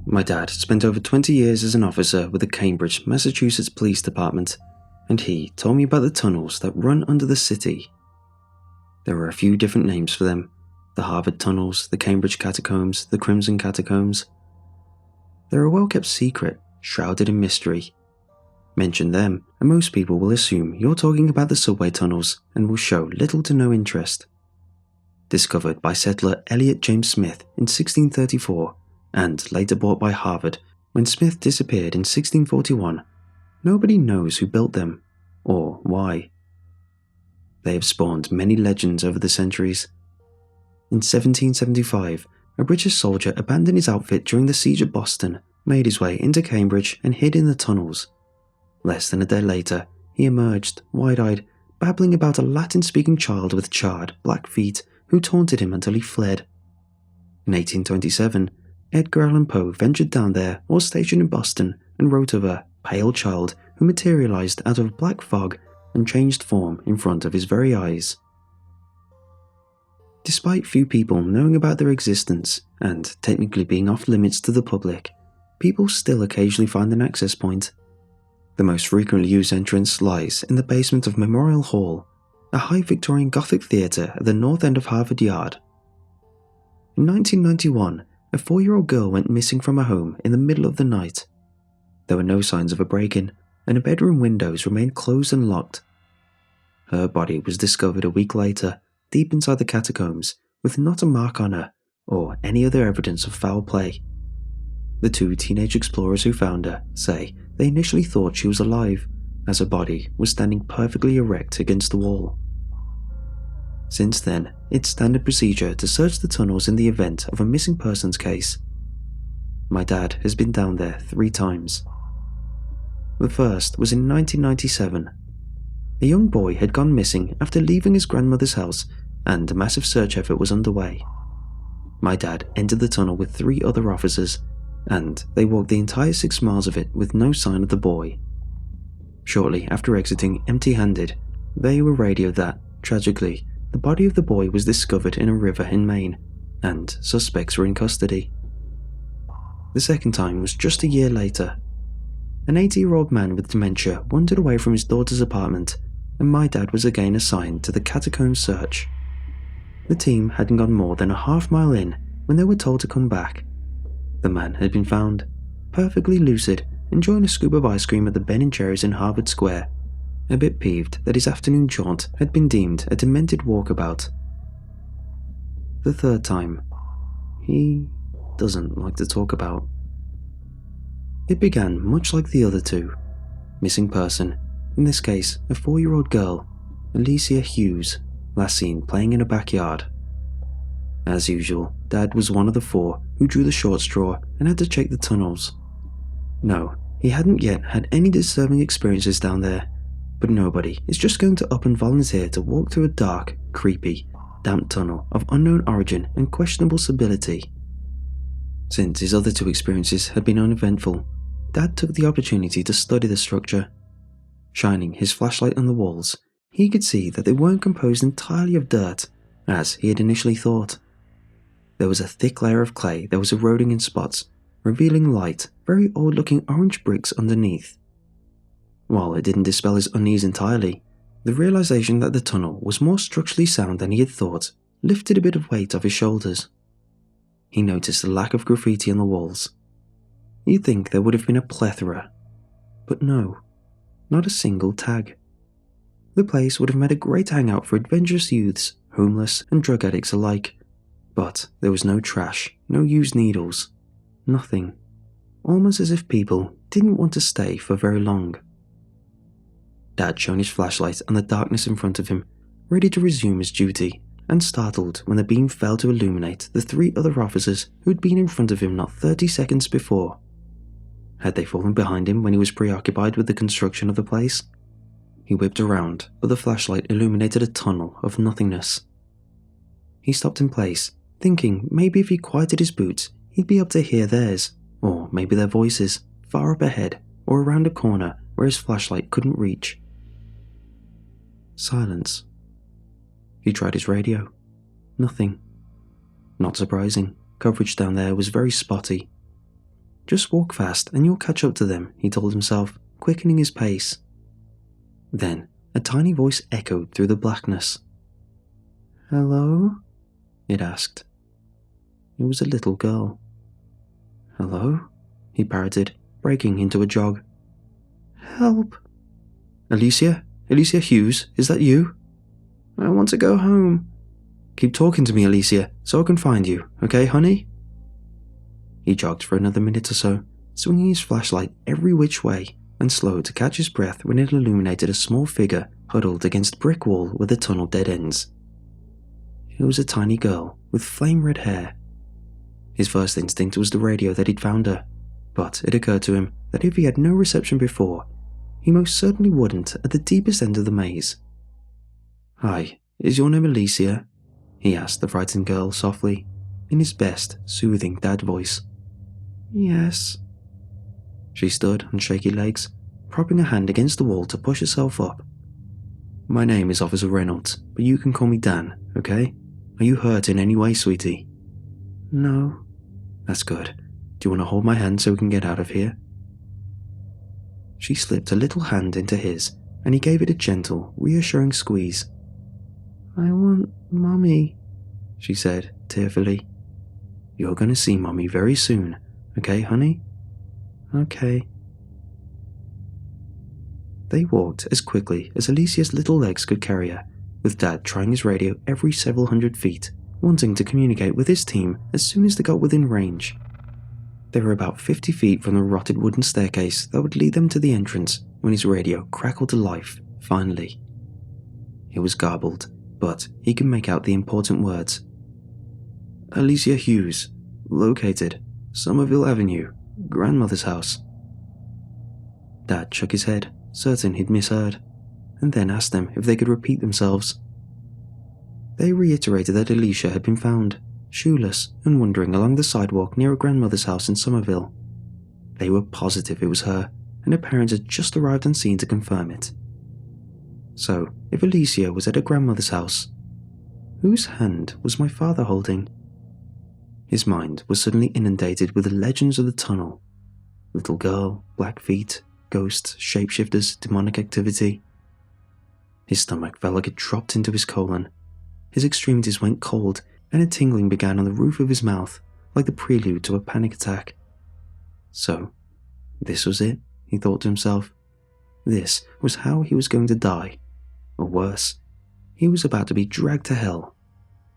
My dad spent over 20 years as an officer with the Cambridge, Massachusetts Police Department, and he told me about the tunnels that run under the city. There are a few different names for them: the Harvard Tunnels, the Cambridge Catacombs, the Crimson Catacombs. They're a well-kept secret, shrouded in mystery. Mention them, and most people will assume you're talking about the subway tunnels and will show little to no interest. Discovered by settler Elliot James Smith in 1634, and later bought by Harvard when Smith disappeared in 1641, nobody knows who built them, or why. They have spawned many legends over the centuries. In 1775, a British soldier abandoned his outfit during the siege of Boston, made his way into Cambridge and hid in the tunnels. Less than a day later, he emerged, wide-eyed, babbling about a Latin-speaking child with charred, black feet who taunted him until he fled. In 1827, Edgar Allan Poe ventured down there while stationed in Boston and wrote of a pale child who materialized out of black fog and changed form in front of his very eyes. Despite few people knowing about their existence and technically being off limits to the public, people still occasionally find an access point. The most frequently used entrance lies in the basement of Memorial Hall, a high Victorian Gothic theatre at the north end of Harvard Yard. In 1991, a 4-year-old girl went missing from her home in the middle of the night. There were no signs of a break-in, and her bedroom windows remained closed and locked. Her body was discovered a week later, deep inside the catacombs, with not a mark on her, or any other evidence of foul play. The 2 teenage explorers who found her say they initially thought she was alive, as her body was standing perfectly erect against the wall. Since then, it's standard procedure to search the tunnels in the event of a missing persons case. My dad has been down there 3 times. The first was in 1997. A young boy had gone missing after leaving his grandmother's house, and a massive search effort was underway. My dad entered the tunnel with 3 other officers, and they walked the entire 6 miles of it with no sign of the boy. Shortly after exiting empty-handed, they were radioed that, tragically, the body of the boy was discovered in a river in Maine, and suspects were in custody. The second time was just a year later. An 80-year-old man with dementia wandered away from his daughter's apartment, and my dad was again assigned to the catacomb search. The team hadn't gone more than a half-mile in when they were told to come back. The man had been found, perfectly lucid, enjoying a scoop of ice cream at the Ben & Jerry's in Harvard Square, a bit peeved that his afternoon jaunt had been deemed a demented walkabout. The third time, he doesn't like to talk about. It began much like the other 2. Missing person, in this case a 4-year-old girl, Alicia Hughes, last seen playing in a backyard. As usual, Dad was one of the 4 who drew the short straw and had to check the tunnels. No, he hadn't yet had any disturbing experiences down there, but nobody is just going to up and volunteer to walk through a dark, creepy, damp tunnel of unknown origin and questionable stability. Since his other 2 experiences had been uneventful, Dad took the opportunity to study the structure. Shining his flashlight on the walls, he could see that they weren't composed entirely of dirt, as he had initially thought. There was a thick layer of clay that was eroding in spots, revealing light, very old-looking orange bricks underneath. While it didn't dispel his unease entirely, the realization that the tunnel was more structurally sound than he had thought lifted a bit of weight off his shoulders. He noticed the lack of graffiti on the walls. You'd think there would have been a plethora, but no, not a single tag. The place would have made a great hangout for adventurous youths, homeless and drug addicts alike, but there was no trash, no used needles, nothing, almost as if people didn't want to stay for very long. Dad shone his flashlight on the darkness in front of him, ready to resume his duty, and startled when the beam failed to illuminate the 3 other officers who had been in front of him not 30 seconds before. Had they fallen behind him when he was preoccupied with the construction of the place? He whipped around, but the flashlight illuminated a tunnel of nothingness. He stopped in place, thinking maybe if he quieted his boots, he'd be able to hear theirs, or maybe their voices, far up ahead, or around a corner where his flashlight couldn't reach. Silence. He tried his radio. Nothing. Not surprising, coverage down there was very spotty. Just walk fast and you'll catch up to them, he told himself, quickening his pace. Then, a tiny voice echoed through the blackness. "Hello?" it asked. It was a little girl. "Hello?" he parroted, breaking into a jog. "Help!" "Alicia? Alicia Hughes, is that you?" "I want to go home." "Keep talking to me, Alicia, so I can find you, okay, honey?" He jogged for another minute or so, swinging his flashlight every which way, and slowed to catch his breath when it illuminated a small figure huddled against a brick wall where the tunnel dead ends. It was a tiny girl with flame-red hair. His first instinct was the radio that he'd found her, but it occurred to him that if he had no reception before, he most certainly wouldn't at the deepest end of the maze. "Hi, is your name Alicia?" he asked the frightened girl softly, in his best, soothing dad voice. "Yes." She stood on shaky legs, propping her hand against the wall to push herself up. "My name is Officer Reynolds, but you can call me Dan, okay? Are you hurt in any way, sweetie?" "No." "That's good. Do you want to hold my hand so we can get out of here?" She slipped a little hand into his, and he gave it a gentle, reassuring squeeze. "I want Mommy," she said tearfully. "You're going to see Mommy very soon, okay, honey?" "Okay." They walked as quickly as Alicia's little legs could carry her, with Dad trying his radio every several hundred feet, wanting to communicate with his team as soon as they got within range. They were about 50 feet from the rotted wooden staircase that would lead them to the entrance when his radio crackled to life, finally. It was garbled, but he could make out the important words. "Alicia Hughes, located, Somerville Avenue, grandmother's house." Dad shook his head, certain he'd misheard, and then asked them if they could repeat themselves. They reiterated that Alicia had been found, shoeless and wandering along the sidewalk near her grandmother's house in Somerville. They were positive it was her, and her parents had just arrived on scene to confirm it. So, if Alicia was at her grandmother's house, whose hand was my father holding? His mind was suddenly inundated with the legends of the tunnel. Little girl, black feet, ghosts, shapeshifters, demonic activity. His stomach felt like it dropped into his colon. His extremities went cold, and a tingling began on the roof of his mouth, like the prelude to a panic attack. So, this was it, he thought to himself. This was how he was going to die. Or worse, he was about to be dragged to hell.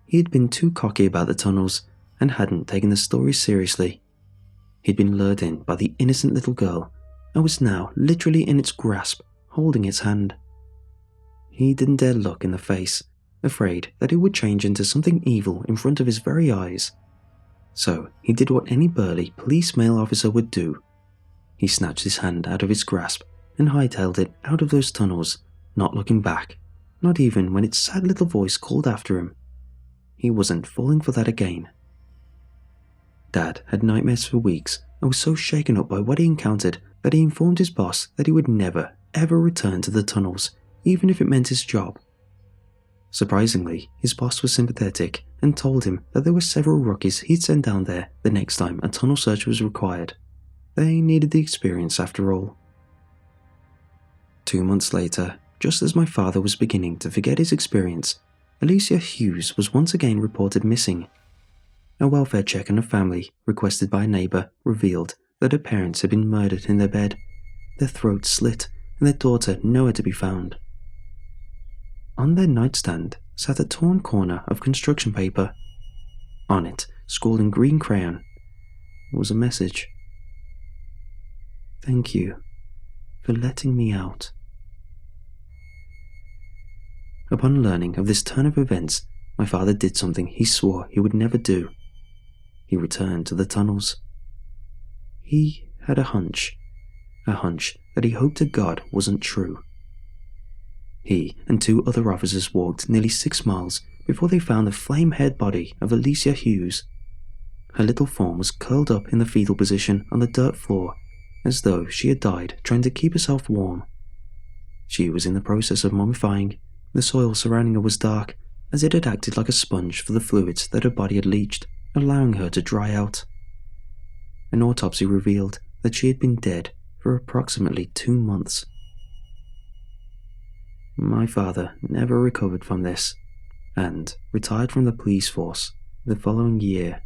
He had been too cocky about the tunnels, and hadn't taken the story seriously. He'd been lured in by the innocent little girl, and was now literally in its grasp, holding its hand. He didn't dare look in the face, afraid that it would change into something evil in front of his very eyes. So he did what any burly police male officer would do. He snatched his hand out of its grasp and hightailed it out of those tunnels, not looking back, not even when its sad little voice called after him. He wasn't falling for that again. Dad had nightmares for weeks and was so shaken up by what he encountered that he informed his boss that he would never, ever return to the tunnels, even if it meant his job. Surprisingly, his boss was sympathetic and told him that there were several rookies he'd send down there the next time a tunnel search was required. They needed the experience after all. 2 months later, just as my father was beginning to forget his experience, Alicia Hughes was once again reported missing. A welfare check on her family, requested by a neighbour, revealed that her parents had been murdered in their bed, their throats slit, and their daughter nowhere to be found. On their nightstand sat a torn corner of construction paper. On it, scrawled in green crayon, was a message. "Thank you for letting me out." Upon learning of this turn of events, my father did something he swore he would never do. He returned to the tunnels. He had a hunch that he hoped to God wasn't true. He and 2 other officers walked nearly 6 miles before they found the flame-haired body of Alicia Hughes. Her little form was curled up in the fetal position on the dirt floor, as though she had died trying to keep herself warm. She was in the process of mummifying. The soil surrounding her was dark, as it had acted like a sponge for the fluids that her body had leached, allowing her to dry out. An autopsy revealed that she had been dead for approximately 2 months. My father never recovered from this and retired from the police force the following year